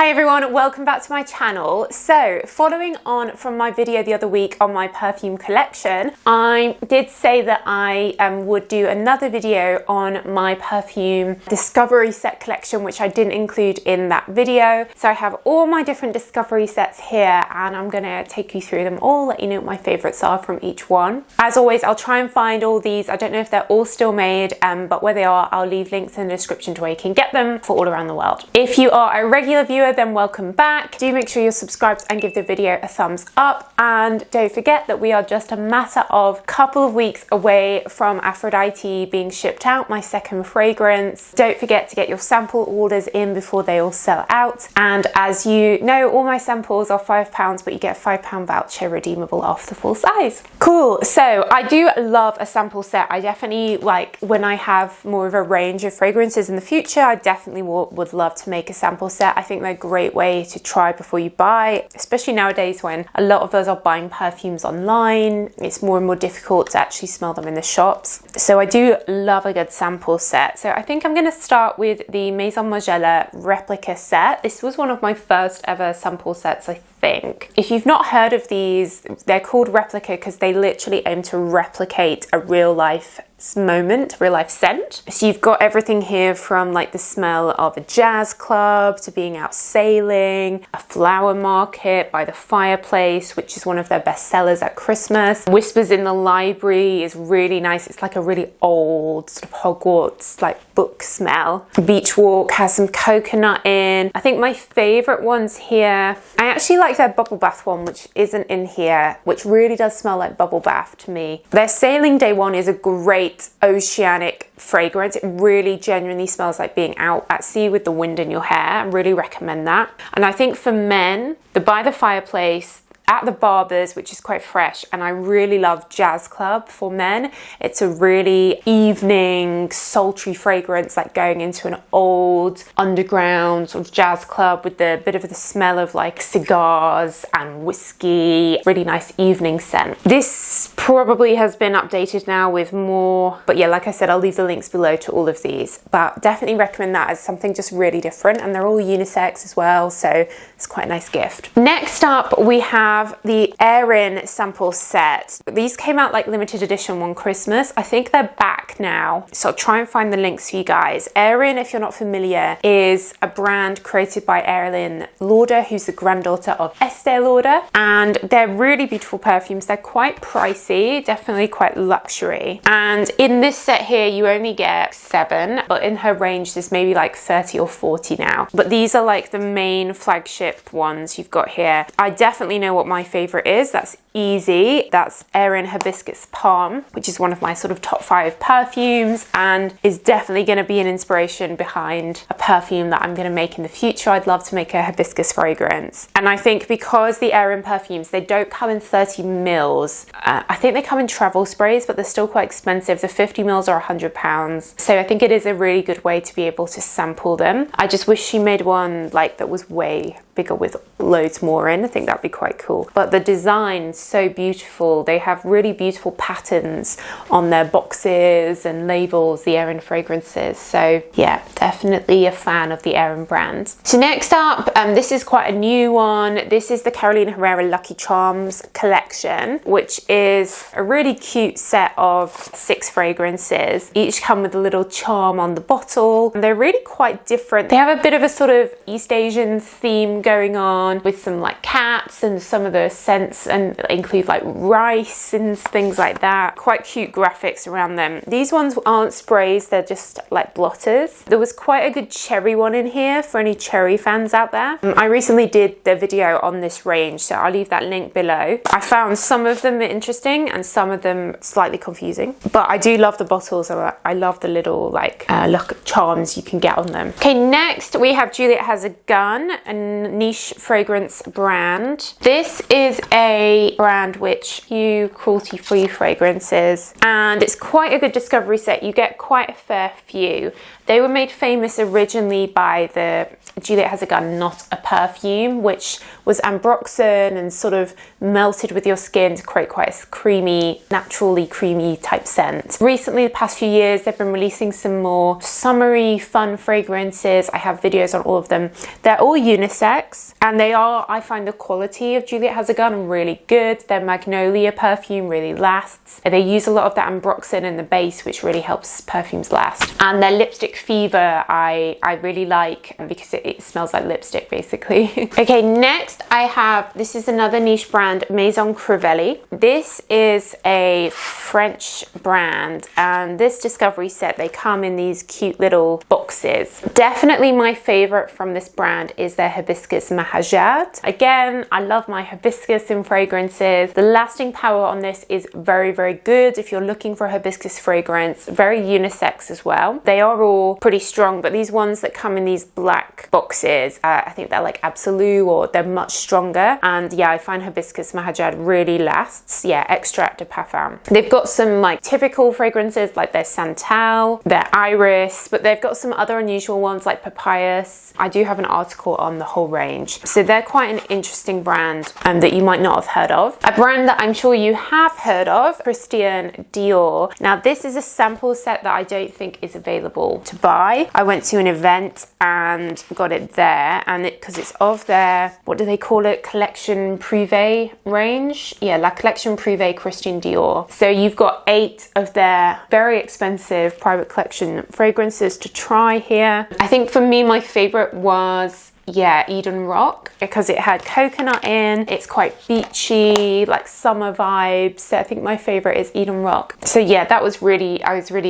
Hi everyone, welcome back to my channel. So following on from my video the other week on my perfume collection, I did say that I would do another video on my perfume discovery set collection, which I didn't include in that video. So I have all my different discovery sets here and I'm gonna take you through them all, let you know what my favorites are from each one. As always, I'll try and find all these. I don't know if they're all still made, but where they are, I'll leave links in the description to where you can get them for all around the world. If you are a regular viewer, then welcome back. Do make sure you're subscribed and give the video a thumbs up, and don't forget that we are just a matter of a couple of weeks away from Aphrodite being shipped out, my second fragrance. Don't forget to get your sample orders in before they all sell out, and as you know, all my samples are £5, but you get a £5 voucher redeemable off the full size. Cool. So I do love a sample set. I definitely like when I have more of a range of fragrances in the future, I definitely would love to make a sample set. I think they're a great way to try before you buy, especially nowadays when a lot of us are buying perfumes online. It's more and more difficult to actually smell them in the shops. So I do love a good sample set. So I think I'm going to start with the Maison Margiela replica set. This was one of my first ever sample sets, I think. If you've not heard of these, they're called replica because they literally aim to replicate a real life moment, real life scent. So you've got everything here from like the smell of a jazz club to being out sailing, a flower market by the fireplace, which is one of their best sellers at Christmas. Whispers in the Library is really nice. It's like a really old sort of Hogwarts like book smell. Beach Walk has some coconut in. I think my favorite ones here, I actually like their bubble bath one, which isn't in here, which really does smell like bubble bath to me. Their Sailing Day one is a great oceanic fragrance. It really genuinely smells like being out at sea with the wind in your hair. I really recommend that. And I think for men, the By the Fireplace, At the Barber's, which is quite fresh, and I really love Jazz Club for men. It's a really evening, sultry fragrance, like going into an old underground sort of jazz club with the bit of the smell of like cigars and whiskey. Really nice evening scent. This probably has been updated now with more, but yeah, like I said, I'll leave the links below to all of these, but definitely recommend that as something just really different, and they're all unisex as well, so it's quite a nice gift. Next up, we have the Erin sample set. These came out like limited edition one Christmas. I think they're back now, so I'll try and find the links for you guys. Erin, if you're not familiar, is a brand created by Erin Lauder, who's the granddaughter of Estee Lauder, and they're really beautiful perfumes. They're quite pricey, definitely quite luxury, and in this set here you only get 7, but in her range there's maybe like 30 or 40 now, but these are like the main flagship ones you've got here. I definitely know what my favorite is. That's easy. That's Erin Hibiscus Palm, which is one of my sort of top 5 perfumes and is definitely going to be an inspiration behind a perfume that I'm going to make in the future. I'd love to make a hibiscus fragrance, and I think because the Erin perfumes, they don't come in 30 mils. I think they come in travel sprays, but they're still quite expensive. The 50 mils are £100, so I think it is a really good way to be able to sample them. I just wish she made one like that was way bigger with loads more in. I think that'd be quite cool. But the design's so beautiful. They have really beautiful patterns on their boxes and labels, the Erin fragrances. So yeah, definitely a fan of the Erin brand. So next up, this is quite a new one. This is the Carolina Herrera Lucky Charms collection, which is a really cute set of 6 fragrances. Each come with a little charm on the bottle. And they're really quite different. They have a bit of a sort of East Asian theme going on with some like cats, and some of the scents and include like rice and things like that. Quite cute graphics around them. These ones aren't sprays, they're just like blotters. There was quite a good cherry one in here for any cherry fans out there. I recently did the video on this range, so I'll leave that link below. I found some of them interesting and some of them slightly confusing, but I do love the bottles. I love the little like look charms you can get on them. Okay, next we have Juliet Has a Gun, a niche fragrance brand. This is a brand which you cruelty-free fragrances, and it's quite a good discovery set. You get quite a fair few. They were made famous originally by the Juliette Has a Gun Not a Perfume, which was ambroxan and sort of melted with your skin to create quite a creamy, naturally creamy type scent. Recently, the past few years, they've been releasing some more summery, fun fragrances. I have videos on all of them. They're all unisex, and they are, I find the quality of Juliette Has a Gun really good. Their Magnolia perfume really lasts. They use a lot of that ambroxan in the base, which really helps perfumes last. And their Lipstick Fever, I really like because it smells like lipstick basically. Okay, next I have, this is another niche brand, Maison Crivelli. This is a French brand, and this discovery set, they come in these cute little boxes. Definitely my favorite from this brand is their Hibiscus Mahajad. Again, I love my hibiscus in fragrances. The lasting power on this is very, very good if you're looking for a hibiscus fragrance. Very unisex as well. They are all pretty strong, but these ones that come in these black boxes, I think they're like Absolute, or they're much stronger. And yeah, I find Hibiscus Mahajad really lasts. Yeah, Extract de Parfum. They've got some like typical fragrances like their Santal, their Iris, but they've got some other unusual ones like Papayas. I do have an article on the whole range. So they're quite an interesting brand that you might not have heard of. A brand that I'm sure you have heard of, Christian Dior. Now this is a sample set that I don't think is available to buy. I went to an event and got it there, and because it's of their, what do they call it, collection privé range? Yeah, La Collection Privé Christian Dior. So you've got 8 of their very expensive private collection fragrances to try here. I think for me, my favorite was, yeah, Eden Rock, because it had coconut in. It's quite beachy, like summer vibes. So I think my favorite is Eden Rock. So yeah, I was really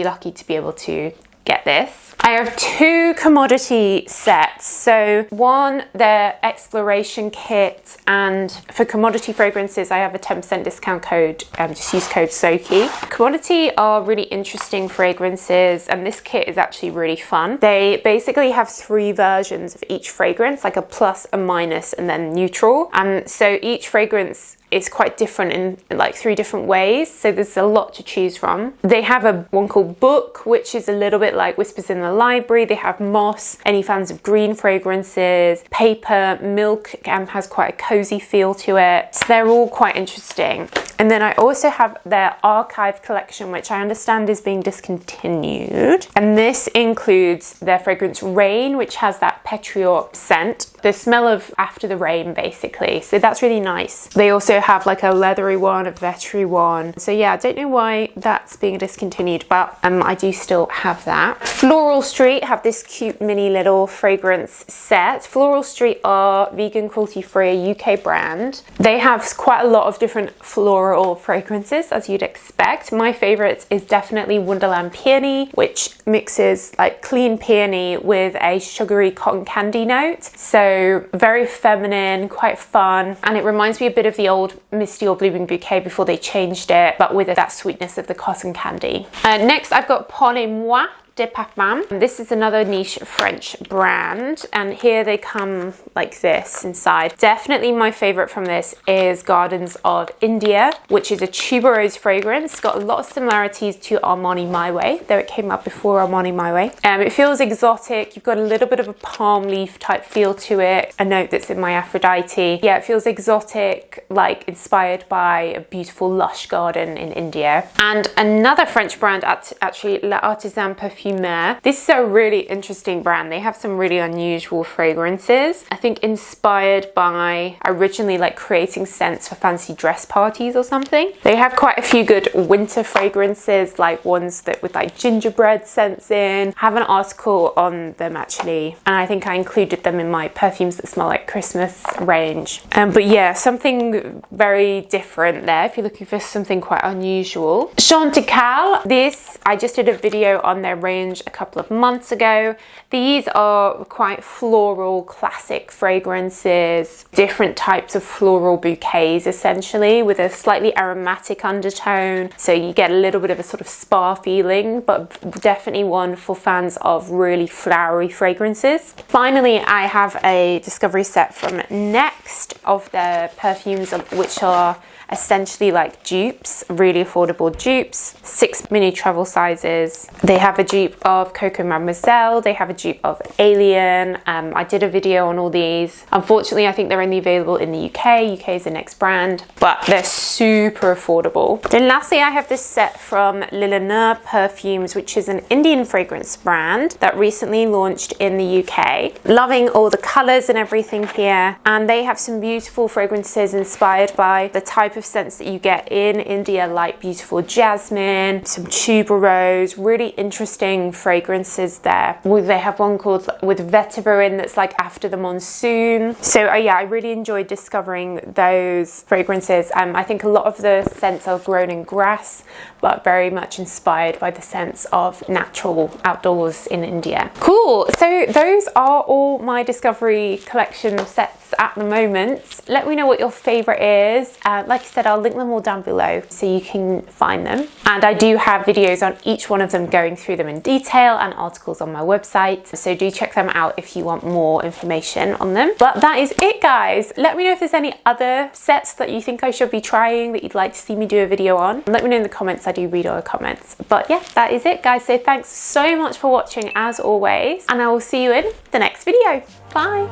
lucky to be able to get this. I have 2 commodity sets. So one, their exploration kit, and for commodity fragrances, I have a 10% discount code. Just use code Soki. Commodity are really interesting fragrances, and this kit is actually really fun. They basically have 3 versions of each fragrance, like a plus, a minus, and then neutral. And so each fragrance is quite different in like 3 different ways, so there's a lot to choose from. They have one called Book, which is a little bit like Whispers in the Library. They have Moss, any fans of green fragrances, Paper, Milk has quite a cozy feel to it. So they're all quite interesting. And then I also have their Archive collection, which I understand is being discontinued. And this includes their fragrance Rain, which has that petrior scent, the smell of after the rain basically. So that's really nice. They also have like a leathery one, a veterinary one. So yeah, I don't know why that's being discontinued, but I do still have that. Floral Street have this cute mini little fragrance set. Floral Street are vegan, cruelty-free UK brand. They have quite a lot of different floral fragrances, as you'd expect. My favorite is definitely Wonderland Peony, which mixes like clean peony with a sugary cotton candy note. So very feminine, quite fun, and it reminds me a bit of the old Misty or Blooming Bouquet before they changed it, but with that sweetness of the cotton candy. Next, I've got Paul et Moi de Parfum. This is another niche French brand, and here they come like this inside. Definitely my favorite from this is Gardens of India, which is a tuberose fragrance. It's got a lot of similarities to Armani My Way, though it came out before Armani My Way. It feels exotic. You've got a little bit of a palm leaf type feel to it, a note that's in my Aphrodite. Yeah, it feels exotic, like inspired by a beautiful lush garden in India. And another French brand, actually L'Artisan Perfume. This is a really interesting brand. They have some really unusual fragrances. I think inspired by originally like creating scents for fancy dress parties or something. They have quite a few good winter fragrances, like ones that with like gingerbread scents in. I have an article on them actually, and I think I included them in my perfumes that smell like Christmas range. But yeah, something very different there if you're looking for something quite unusual. Chantecaille, this, I just did a video on their range a couple of months ago. These are quite floral, classic fragrances, different types of floral bouquets essentially, with a slightly aromatic undertone. So you get a little bit of a sort of spa feeling, but definitely one for fans of really flowery fragrances. Finally, I have a discovery set from Next of their perfumes, which are essentially like dupes, really affordable dupes, 6 mini travel sizes. They have a dupe of Coco Mademoiselle, they have a dupe of Alien. I did a video on all these. Unfortunately, I think they're only available in the UK. UK is the next brand, but they're super affordable. Then lastly, I have this set from Lilana Perfumes, which is an Indian fragrance brand that recently launched in the UK. Loving all the colors and everything here. And they have some beautiful fragrances inspired by the type of scents that you get in India, like beautiful jasmine, some tuberose, really interesting fragrances there. They have one called with vetiver in that's like after the monsoon. So yeah, I really enjoyed discovering those fragrances. I think a lot of the scents are grown in grass, but very much inspired by the scents of natural outdoors in India. Cool, so those are all my Discovery collection sets at the moment. Let me know what your favorite is. Like I said, I'll link them all down below so you can find them. And I do have videos on each one of them, going through them in detail, and articles on my website. So do check them out if you want more information on them. But that is it, guys. Let me know if there's any other sets that you think I should be trying that you'd like to see me do a video on. Let me know in the comments. I do read all the comments. But yeah, that is it, guys. So thanks so much for watching as always, and I will see you in the next video. Bye.